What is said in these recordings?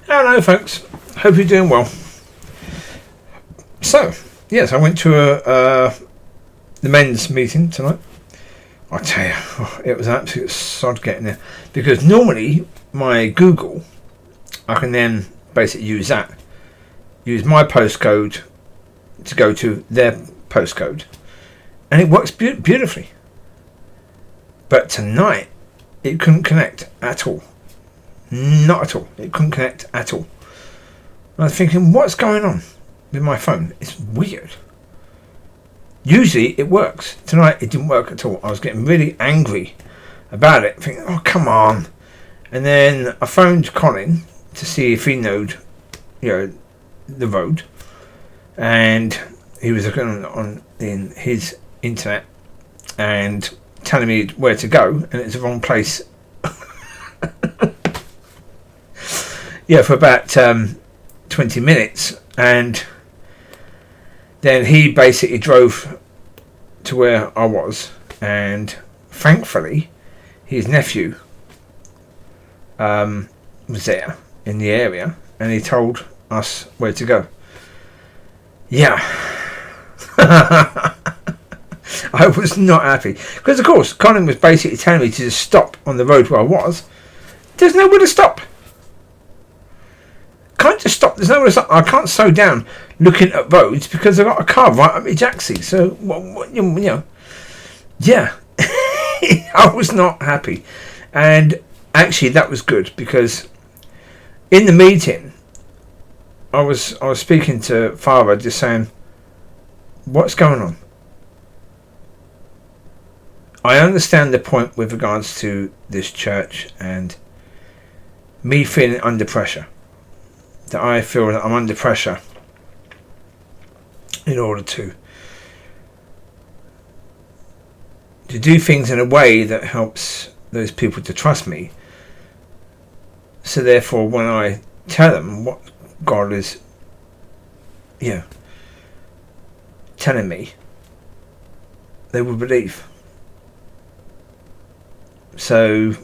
Hello folks, hope you're doing well. So, yes, I went to the men's meeting tonight. I tell you, it was an absolute sod getting there, because normally my Google, I can then basically use my postcode to go to their postcode, and it works beautifully. But tonight it couldn't connect at all. Not at all. It couldn't connect at all. I was thinking, what's going on with my phone? It's weird. Usually it works. Tonight it didn't work at all. I was getting really angry about it, thinking, oh, come on. And then I phoned Colin to see if he knowed, the road. And he was looking on in his internet and telling me where to go, and it's the wrong place. For about 20 minutes, and then he basically drove to where I was, and thankfully his nephew was there in the area, and he told us where to go. I was not happy, because of course Colin was basically telling me to just stop on the road where I was. There's nowhere to stop. Can't just stop. There's nowhere to stop. I can't slow down looking at roads because I've got a car right up my jacksie. So I was not happy, and actually that was good, because in the meeting I was speaking to Father, just saying, what's going on? I understand the point with regards to this church and me feeling under pressure. That I feel that I'm under pressure in order to do things in a way that helps those people to trust me. So therefore, when I tell them what God is telling me, they will believe. So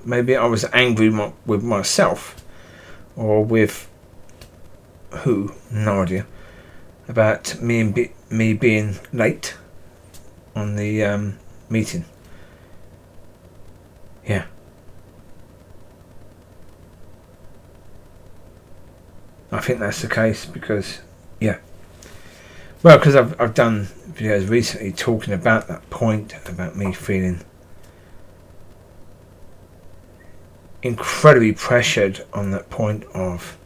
maybe I was angry with myself, or with who, no idea, about me being late on the meeting. I think that's the case, because because I've done videos recently talking about that point, about me feeling incredibly pressured on that point of,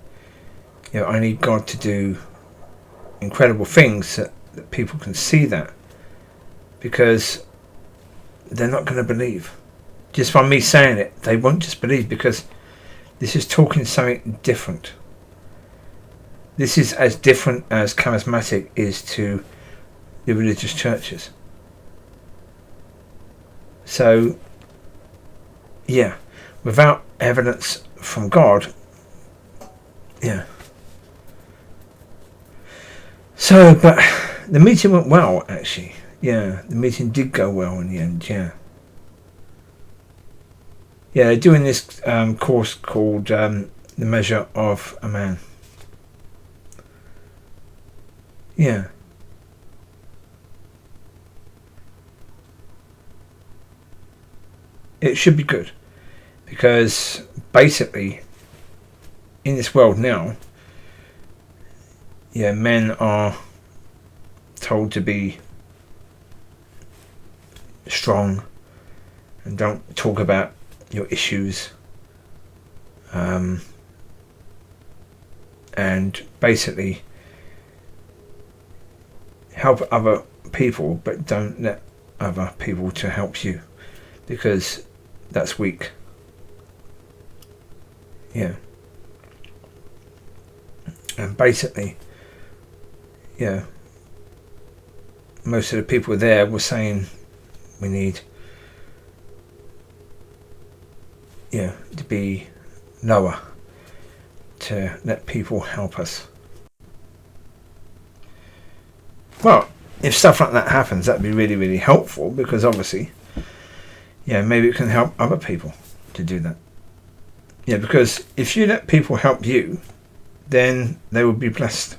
I need God to do incredible things that people can see that, because they're not going to believe. Just by me saying it, they won't just believe, because this is talking something different. This is as different as charismatic is to the religious churches. So, without evidence from God, So, but the meeting went well, actually. The meeting did go well in the end, they're doing this course called The Measure of a Man. It should be good, because basically in this world now, men are told to be strong and don't talk about your issues, and basically help other people, but don't let other people to help you, because that's weak. And basically, most of the people there were saying we need to be lower, to let people help us. Well, if stuff like that happens, that'd be really, really helpful, because obviously, Yeah, maybe it can help other people to do that. Yeah, because if you let people help you, then they will be blessed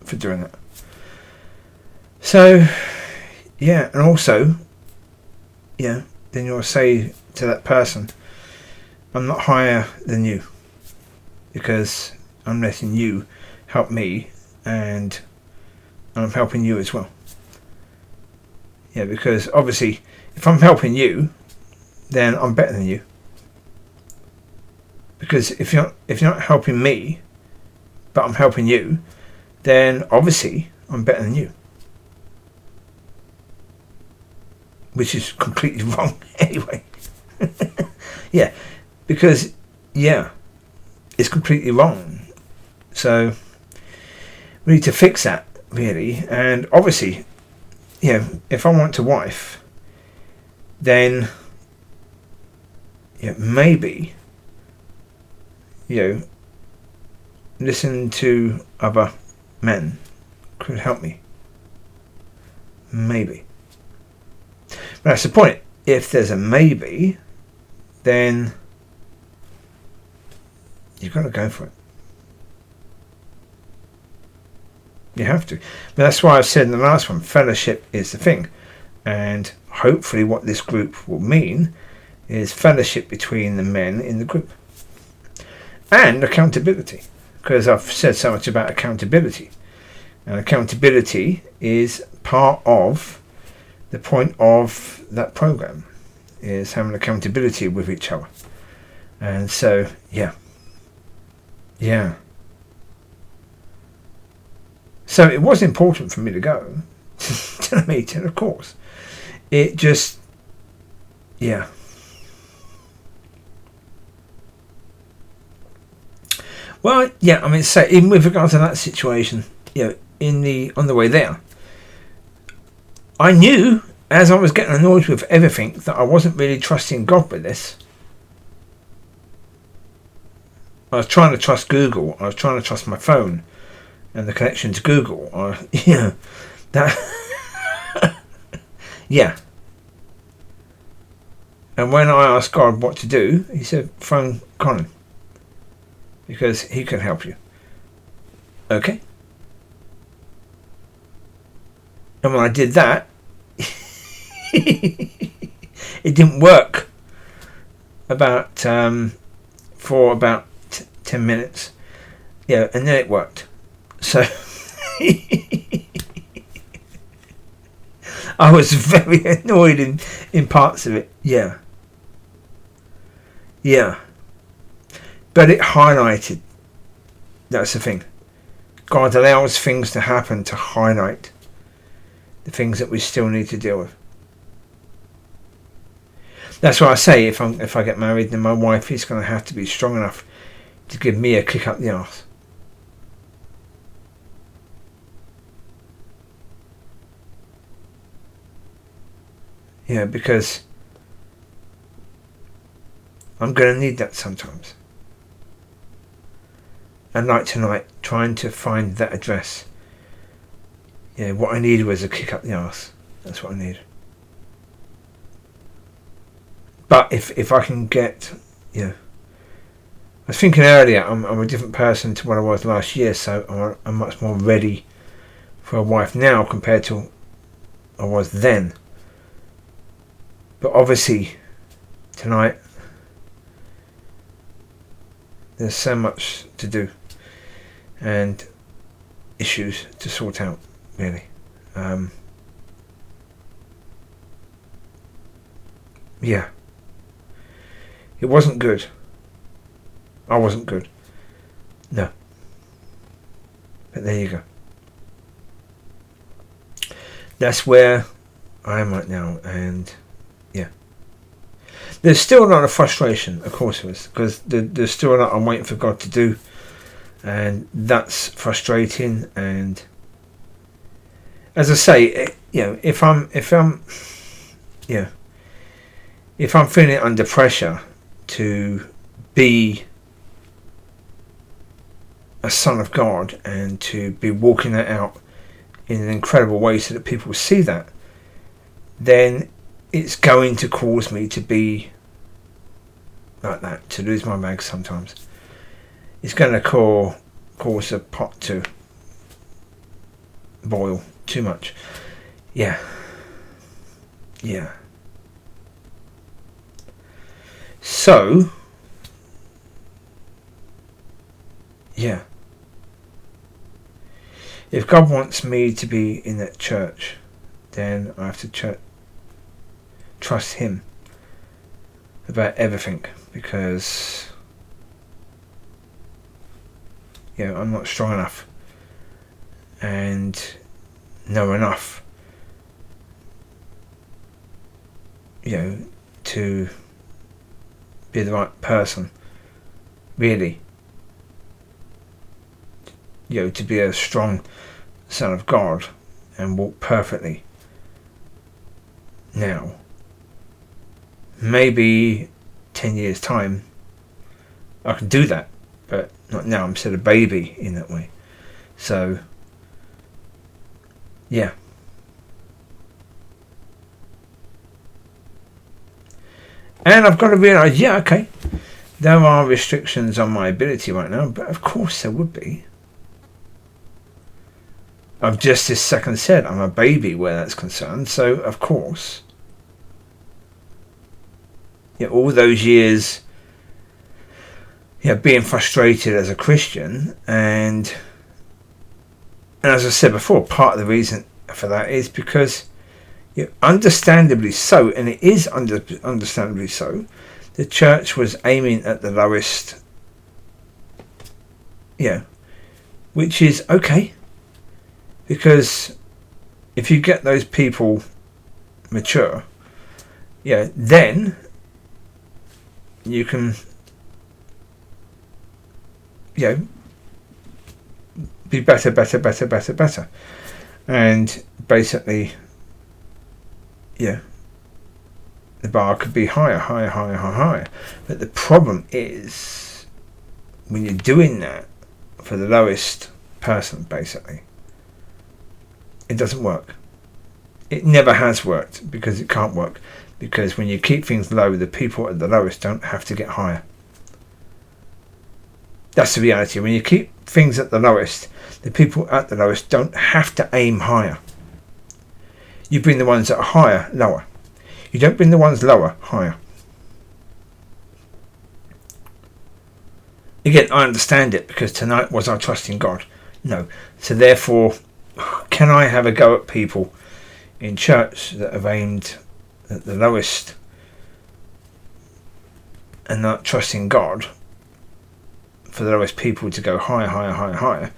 for doing that. So, yeah, and also, yeah, then you'll say to that person, I'm not higher than you, because I'm letting you help me, and I'm helping you as well. Yeah, because obviously, if I'm helping you, then I'm better than you. Because if you're not helping me, but I'm helping you, then obviously I'm better than you. Which is completely wrong anyway. Yeah, because, yeah, it's completely wrong. So we need to fix that, really. And obviously, yeah, if I want a wife, then, yeah, maybe, listen to other men could help me. Maybe. But that's the point. If there's a maybe, then you've got to go for it. You have to. But that's why I said in the last one, fellowship is the thing. And hopefully what this group will mean is fellowship between the men in the group. And accountability. Because I've said so much about accountability. And accountability is part of the point of that program, is having accountability with each other. And so, yeah. So it was important for me to go to the meeting, of course. It just, yeah. Well, yeah, I mean, so even with regard to that situation, on the way there, I knew, as I was getting annoyed with everything, that I wasn't really trusting God with this. I was trying to trust Google. I was trying to trust my phone and the connection to Google. Yeah. And when I asked God what to do, he said, phone Colin, because he can help you. Okay. And when I did that, it didn't work for about 10 minutes. Yeah, and then it worked. So I was very annoyed in parts of it. Yeah. But it highlighted. That's the thing. God allows things to happen to highlight the things that we still need to deal with. That's why I say if I get married, then my wife is going to have to be strong enough to give me a kick up the arse. Yeah, because I'm going to need that sometimes. And like tonight, trying to find that address. Yeah, what I needed was a kick up the arse. That's what I need. But if I can get, I was thinking earlier, I'm a different person to what I was last year, so I'm much more ready for a wife now compared to I was then. But obviously, tonight, there's so much to do and issues to sort out, really. Yeah. It wasn't good. I wasn't good. No. But there you go. That's where I am right now, and yeah. There's still a lot of frustration, of course there is, because there's still a lot I'm waiting for God to do, and that's frustrating. And as I say, if I'm feeling under pressure to be a son of God and to be walking that out in an incredible way so that people see that, then it's going to cause me to be like that, to lose my mag sometimes. It's going to cause a pot to boil too much. Yeah. So, yeah. If God wants me to be in that church, then I have to trust Him about everything, because I'm not strong enough and know enough to be the right person, really, to be a strong son of God and walk perfectly. Now, maybe 10 years time I can do that, but not now. I'm still a baby in that way. So yeah. And I've got to realise, okay, there are restrictions on my ability right now, but of course there would be. I've just this second said I'm a baby where that's concerned, so of course. All those years being frustrated as a Christian, and as I said before, part of the reason for that is because understandably so, and it is understandably so, the church was aiming at the lowest, which is okay, because if you get those people mature, then you can be better, and basically the bar could be higher. But the problem is when you're doing that for the lowest person, basically, it doesn't work. It never has worked, because it can't work, because when you keep things low, the people at the lowest don't have to get higher. That's the reality. When you keep things at the lowest, the people at the lowest don't have to aim higher. You bring the ones that are higher lower. You don't bring the ones lower higher. Again, I understand it, because tonight was our trust in God. No. So therefore, can I have a go at people in church that have aimed at the lowest and not trusting God for the lowest people to go higher?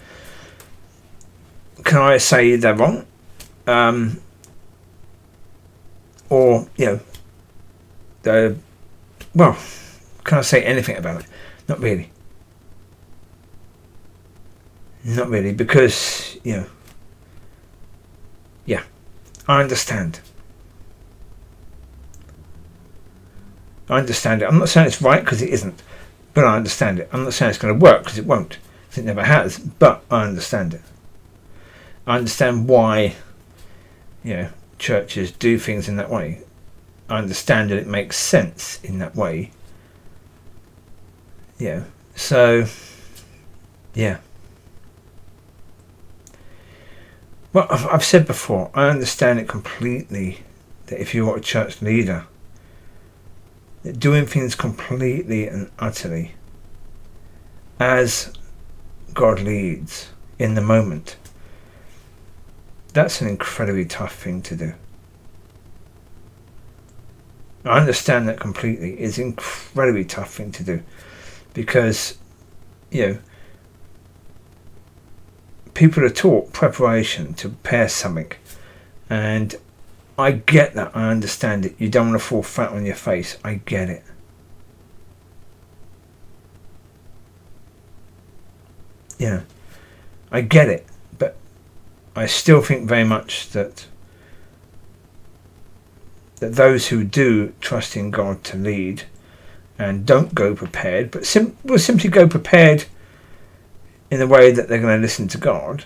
Can I say they're wrong? Or, can I say anything about it? Not really. Not really, because, I understand. I understand it. I'm not saying it's right, because it isn't, but I understand it. I'm not saying it's going to work, because it won't, because it never has, but I understand it. I understand why, churches do things in that way. I understand that it makes sense in that way. So, well, I've said before, I understand it completely, that if you're a church leader, that doing things completely and utterly as God leads in the moment, that's an incredibly tough thing to do. I understand that completely. It's an incredibly tough thing to do, because people are taught preparation to prepare something, and I get that. I understand it. You don't want to fall flat on your face. I get it. I get it, but I still think very much that those who do trust in God to lead and don't go prepared, but will simply go prepared in the way that they're going to listen to God,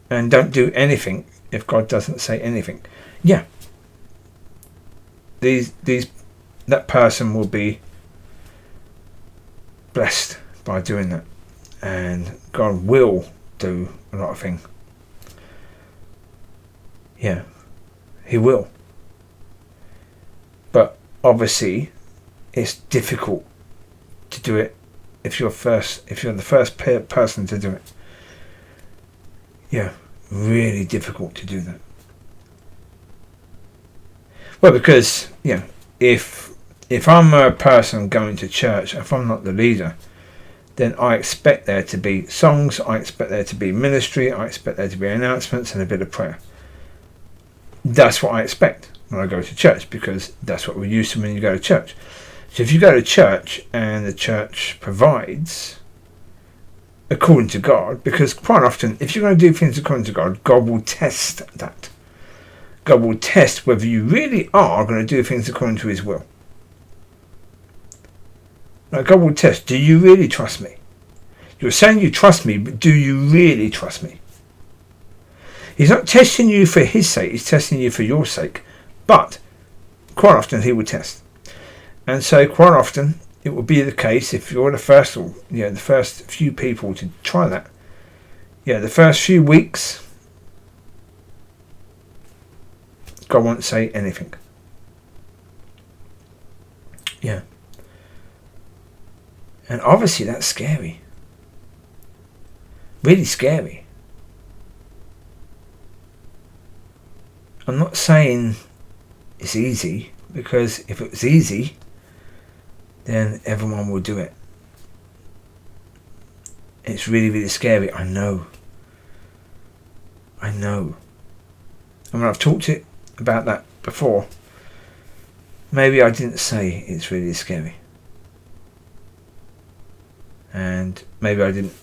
and don't do anything if God doesn't say anything. yeah, that person will be blessed by doing that, and God will do a lot of things. Yeah, He will. But obviously, it's difficult to do it if you're the first person to do it. Yeah, really difficult to do that. Well, because if I'm a person going to church, if I'm not the leader, then I expect there to be songs, I expect there to be ministry, I expect there to be announcements and a bit of prayer. That's what I expect when I go to church, because that's what we're used to when you go to church. So if you go to church and the church provides according to God, because quite often if you're going to do things according to God, God will test that. God will test whether you really are going to do things according to His will. Now, God will test, do you really trust me? You're saying you trust me, but do you really trust me? He's not testing you for His sake, He's testing you for your sake. But quite often He will test. And so quite often it will be the case, if you're the first few people to try that, the first few weeks, God won't say anything. Yeah. And obviously that's scary. Really scary. I'm not saying it's easy, because if it was easy, then everyone will do it. It's really, really scary. I know. And when I've talked about that before, maybe I didn't say it's really scary. And maybe I didn't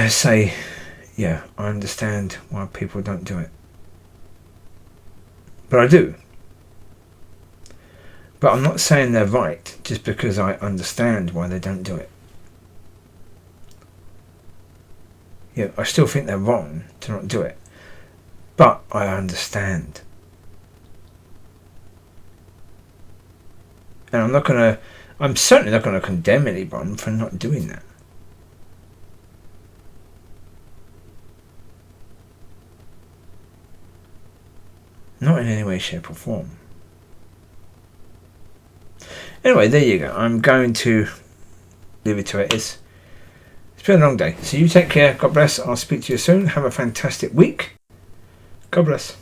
say, I understand why people don't do it. But I do. But I'm not saying they're right just because I understand why they don't do it. I still think they're wrong to not do it. But I understand. And I'm certainly not going to condemn anyone for not doing that. Not in any way, shape or form. Anyway, there you go. I'm going to leave it to it. It's been a long day. So you take care. God bless. I'll speak to you soon. Have a fantastic week. God bless.